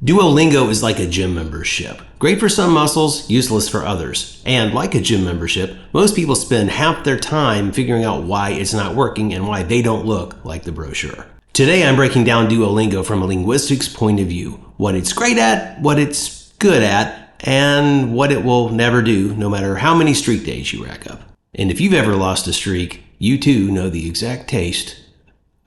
Duolingo is like a gym membership. Great for some muscles, useless for others. And like a gym membership, most people spend half their time figuring out why it's not working and why they don't look like the brochure. Today I'm breaking down Duolingo from a linguistics point of view. What it's great at, what it's good at, and what it will never do no matter how many streak days you rack up. And if you've ever lost a streak, you too know the exact taste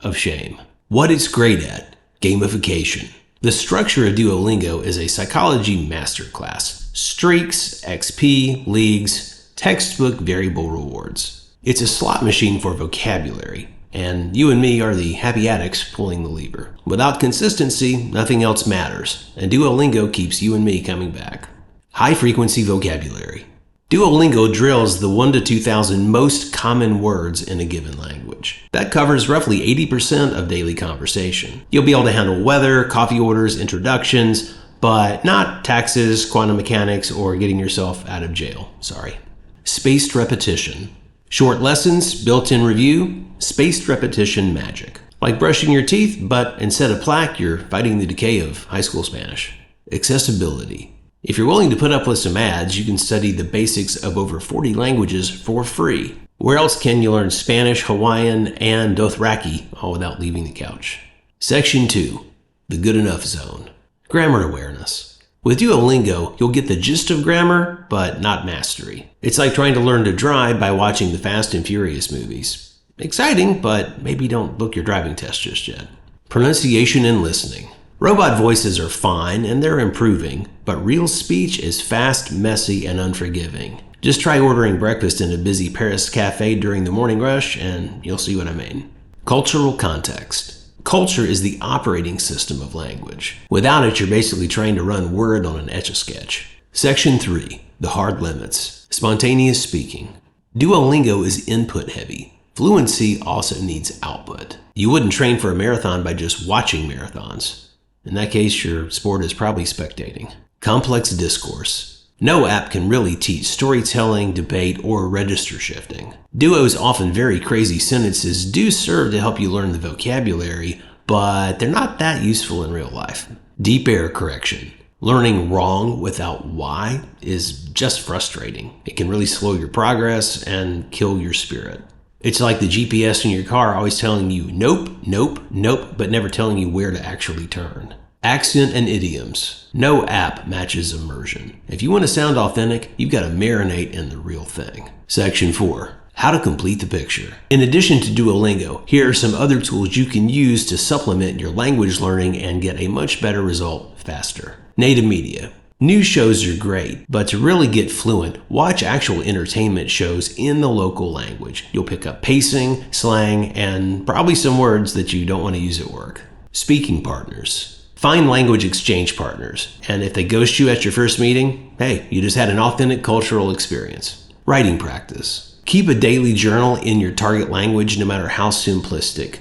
of shame. What it's great at, gamification. The structure of Duolingo is a psychology masterclass. Streaks, XP, leagues, textbook variable rewards. It's a slot machine for vocabulary, and you and me are the happy addicts pulling the lever. Without consistency, nothing else matters, and Duolingo keeps you and me coming back. High-frequency vocabulary. Duolingo drills the 1,000 to 2,000 most common words in a given language. That covers roughly 80% of daily conversation. You'll be able to handle weather, coffee orders, introductions, but not taxes, quantum mechanics, or getting yourself out of jail. Sorry. Spaced repetition. Short lessons, built-in review, spaced repetition magic. Like brushing your teeth, but instead of plaque, you're fighting the decay of high school Spanish. Accessibility. If you're willing to put up with some ads, you can study the basics of over 40 languages for free. Where else can you learn Spanish, Hawaiian, and Dothraki all without leaving the couch? Section 2. The good enough zone. Grammar awareness. With Duolingo, you'll get the gist of grammar, but not mastery. It's like trying to learn to drive by watching the Fast and Furious movies. Exciting, but maybe don't book your driving test just yet. Pronunciation and listening. Robot voices are fine and they're improving, but real speech is fast, messy, and unforgiving. Just try ordering breakfast in a busy Paris cafe during the morning rush and you'll see what I mean. Cultural context. Culture is the operating system of language. Without it, you're basically trying to run Word on an Etch-a-Sketch. Section 3. The hard limits. Spontaneous speaking. Duolingo is input heavy. Fluency also needs output. You wouldn't train for a marathon by just watching marathons. In that case, your sport is probably spectating. Complex discourse. No app can really teach storytelling, debate, or register shifting. Duo's often very crazy sentences do serve to help you learn the vocabulary, but they're not that useful in real life. Deep error correction. Learning wrong without why is just frustrating. It can really slow your progress and kill your spirit. It's like the GPS in your car always telling you nope, nope, nope, but never telling you where to actually turn. Accent and idioms. No app matches immersion. If you want to sound authentic, you've got to marinate in the real thing. Section 4. How to complete the picture. In addition to Duolingo, here are some other tools you can use to supplement your language learning and get a much better result faster. Native media. News shows are great, but to really get fluent, watch actual entertainment shows in the local language. You'll pick up pacing, slang, and probably some words that you don't want to use at work. Speaking partners. Find language exchange partners, and if they ghost you at your first meeting, hey, you just had an authentic cultural experience. Writing practice. Keep a daily journal in your target language no matter how simplistic.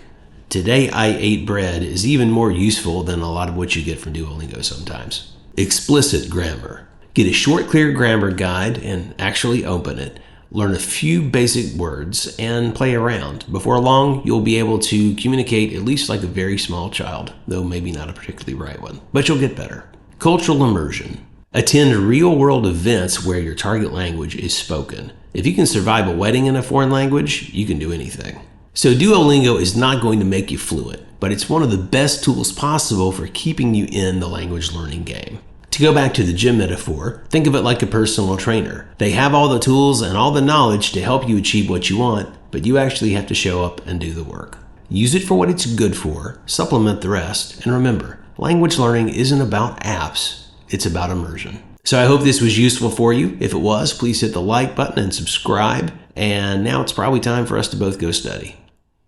Today I ate bread is even more useful than a lot of what you get from Duolingo sometimes. Explicit grammar. Get a short, clear grammar guide and actually open it. Learn a few basic words and play around. Before long, you'll be able to communicate at least like a very small child, though maybe not a particularly bright one. But you'll get better. Cultural immersion. Attend real-world events where your target language is spoken. If you can survive a wedding in a foreign language, you can do anything. So Duolingo is not going to make you fluent, but it's one of the best tools possible for keeping you in the language learning game. To go back to the gym metaphor, think of it like a personal trainer. They have all the tools and all the knowledge to help you achieve what you want, but you actually have to show up and do the work. Use it for what it's good for, supplement the rest, and remember, language learning isn't about apps, it's about immersion. So I hope this was useful for you. If it was, please hit the like button and subscribe. And now it's probably time for us to both go study.